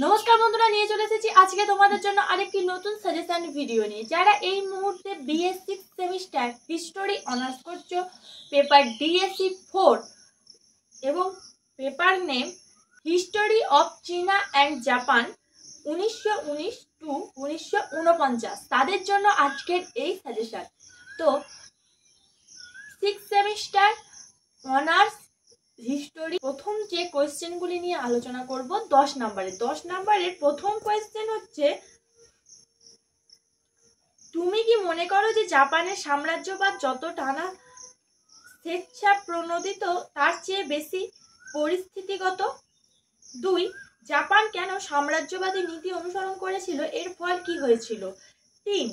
নমস্কার বন্ধুরা, নিয়ে চলে এসেছি আজকে তোমাদের জন্য আরেকটি নতুন সাজেশন ভিডিও নিয়ে। যারা এই মুহূর্তে বিএস 6 সেমিস্টার হিস্টোরি অনার্স করছো, পেপার ডিএসসি 4 এবং পেপার নেম হিস্টোরি অফ চীনা অ্যান্ড জাপান 1919 টু 1949, তাদের জন্য আজকের এই সাজেশন। তো 6 সেমিস্টার অনার্স হিস্টোরি প্রথম যে কোয়েশ্চেনগুলি নিয়ে আলোচনা করব 10 নম্বরের প্রথম কোয়েশ্চেন হচ্ছে, তুমি কি মনে করো যে জাপানের সাম্রাজ্যবাদ যত টানা স্বেচ্ছা প্রণোদিত তার চেয়ে বেশি পরিস্থিতিগত? 2, জাপান কেন সাম্রাজ্যবাদী নীতি অনুসরণ করেছিল, এর ফল কি হয়েছিল? 3,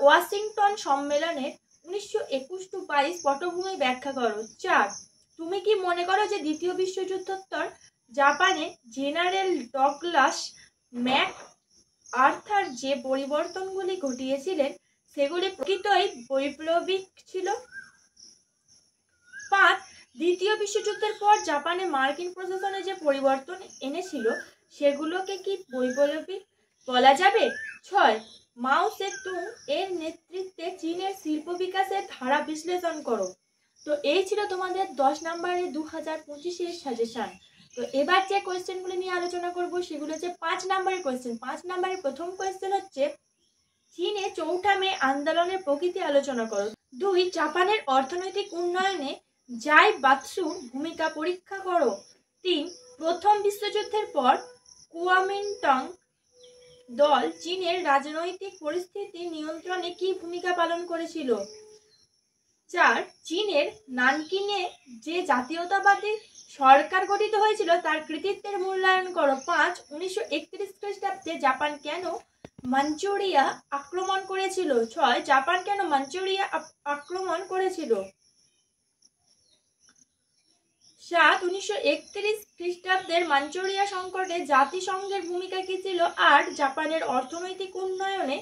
ওয়াশিংটন সম্মেলনের 1921-22 পটভূমি ব্যাখ্যা করো। 4, তুমি কি মনে করো যে দ্বিতীয় বিশ্বযুদ্ধোত্তর জাপানে জেনারেল ডগলাস ম্যাক আর্থার যে পরিবর্তনগুলি ঘটিয়েছিলেন সেগুলি প্রকৃতই বৈপ্লবিক ছিল? 5, দ্বিতীয় বিশ্বযুদ্ধের পর জাপানে মার্কিন প্রশাসনে যে পরিবর্তন এনেছিল সেগুলোকে কি বৈপ্লবিক বলা যাবে? 6, মাও সেতুং এর নেতৃত্বে চীনের শিল্প বিকাশের ধারা বিশ্লেষণ করো। তো এই ছিল তোমাদের 10 নম্বরের 2025-এর সাজেশন। তো এবার যে কোয়েশ্চেনগুলো নিয়ে আলোচনা করব সেগুলো হচ্ছে 5 নম্বরের কোয়েশ্চেন। 5 নম্বরের প্রথম কোয়েশ্চেন হচ্ছে, চীনে চৌঠা মে আন্দোলনের প্রকৃতি আলোচনা করো। 2, জাপানের অর্থনৈতিক উন্নয়নে জাই বাৎসুর ভূমিকা পরীক্ষা করো। 3, প্রথম বিশ্বযুদ্ধের পর কুওমিন্টাং দল চীনের রাজনৈতিক পরিস্থিতি নিয়ন্ত্রণে কি ভূমিকা পালন করেছিল? 4, চীনের নানকিংয়ে যে জাতীয়তাবাদী সরকার গঠিত হয়েছিল তার কৃতিত্বের মূল্যায়ন করো। 5, 1931 খ্রিস্টাব্দে জাপান কেন মাঞ্চুরিয়া আক্রমণ করেছিল? 6, জাপান কেন মাঞ্চুরিয়া আক্রমণ করেছিল? 7, 1931 খ্রিস্টাব্দের মাঞ্চুরিয়া সংকটে জাতিসংঘের ভূমিকা কি ছিল? 8, জাপানের অর্থনৈতিক উন্নয়নে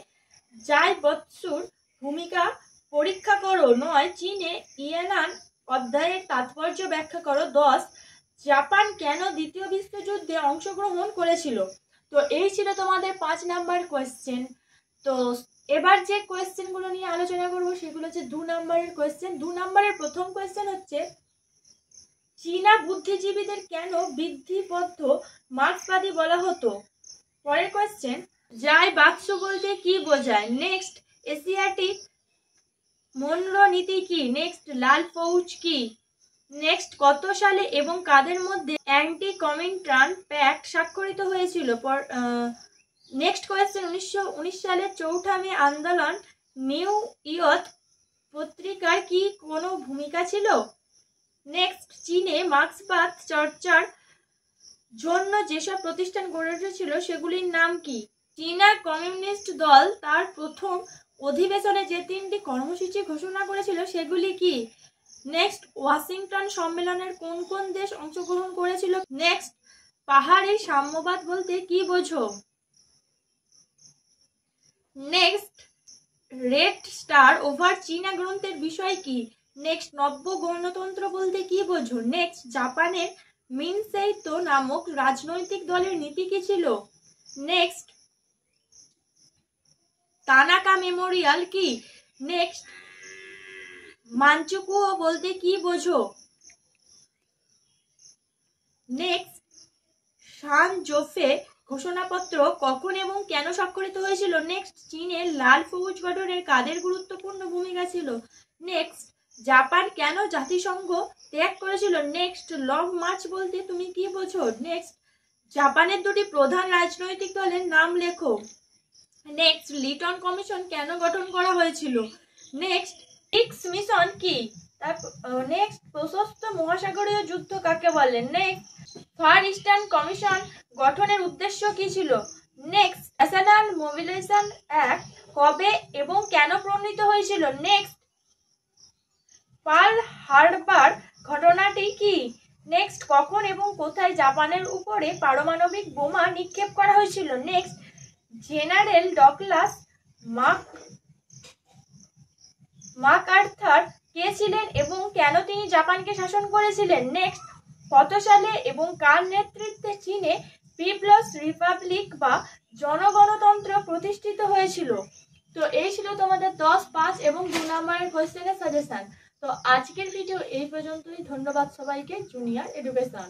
জাই বাৎসুর ভূমিকা পরীক্ষা করো। 9, চীনে ইয়েনান অধ্যায়ের তাৎপর্য ব্যাখ্যা করো। 10, জাপান কেন দ্বিতীয় বিশ্বযুদ্ধে অংশগ্রহণ করেছিল? তো এই ছিল তোমাদের 5 নাম্বার কোয়েশ্চেন। তো এবার যে কোয়েশ্চেনগুলো নিয়ে আলোচনা করব সেগুলো হচ্ছে 2 নম্বরের কোয়েশ্চেন। 2 নম্বরের প্রথম কোয়েশ্চেন হচ্ছে, চীনা বুদ্ধিজীবীদের কেন বিধিবদ্ধ মার্ক্সবাদী বলা হতো? পরের কোয়েশ্চেন, জাই বাৎসু বলতে কি বোঝায়? নেক্সট, এশিয়াটিক মনরো নীতি কি? নেক্সট, লাল ফৌজ কি? নেক্সট, কত সালে এবং কাদের মধ্যে অ্যান্টি কমিন্টার্ন প্যাক্ট স্বাক্ষরিত হয়েছিল? নেক্সট কোয়েশ্চেন, 1919 সালের চৌঠা মে আন্দোলন নিউ ইয়র্ক পত্রিকার কি কোনো ভূমিকা ছিল? নেক্সট, চীনে মার্ক্সবাদ চর্চার জন্য যেসব প্রতিষ্ঠান গড়ে উঠেছিল সেগুলির নাম কি? চীনা কমিউনিস্ট দল তার প্রথম অধিবেশনে যে 3টি কর্মসূচি ঘোষণা করেছিল সেগুলি কি? নেক্সট, ওয়াশিংটন সম্মেলনের কোন কোন দেশ অংশগ্রহণ করেছিল? নেক্সট, পাহাড়ি সাম্যবাদ বলতে কি বোঝো? নেক্সট, রেড স্টার ওভার চীনা গ্রন্থের বিষয় কি? নেক্সট, নব্য গণতন্ত্র বলতে কি বোঝো? নেক্সট, জাপানের মিনসেইতো নামক রাজনৈতিক দলের নীতি কি ছিল? নেক্সট, তানাকা মেমোরিয়াল কি? নেক্সট, মানচুকুও বলতে কি বোঝো? নেক্সট, শান জোফে ঘোষণাপত্র কখন এবং কেন স্বাক্ষরিত হয়েছিল? নেক্সট, চীনের লাল ফৌজ গঠনের কাদের গুরুত্বপূর্ণ ভূমিকা ছিল? নেক্সট, জাপান কেন জাতিসংঘ ত্যাগ করেছিল? নেক্সট, লং মার্চ বলতে তুমি কি বোঝো? নেক্সট, জাপানের 2টি প্রধান রাজনৈতিক দলের নাম লেখো। নেক্সট, লিটন কমিশন কেন গঠন করা হয়েছিল? নেক্সট, সিক্স মিশন কি? নেক্সট, প্রশস্ত মহাসাগরীয় যুদ্ধ কাকে বলে? নেক্সট, ফার ইস্টার্ন কমিশন গঠনের উদ্দেশ্য কি ছিল? নেক্সট, ন্যাশনাল মোবিলাইজেশন অ্যাক্ট কবে এবং কেন প্রণীত হয়েছিল? নেক্সট, পার্ল হারবার ঘটনাটি কি? নেক্সট, কখন এবং কোথায় জাপানের উপরে পারমাণবিক বোমা নিক্ষেপ করা হয়েছিল? নেক্সট, জেনারেল ডগলাস ম্যাকআর্থার কে ছিলেন এবং কেন তিনি জাপানকে শাসন করেছিলেন? নেক্সট, কত সালে এবং কার নেতৃত্বে চীনে পিপলস রিপাবলিক বা জনগণতন্ত্র প্রতিষ্ঠিত হয়েছিল। তো এই ছিল তোমাদের 10, 5 এবং 2 নম্বরের কোশ্চেনের সাজেশন। তো আজকের ভিডিও এই পর্যন্তই। ধন্যবাদ সবাইকে। Junior education.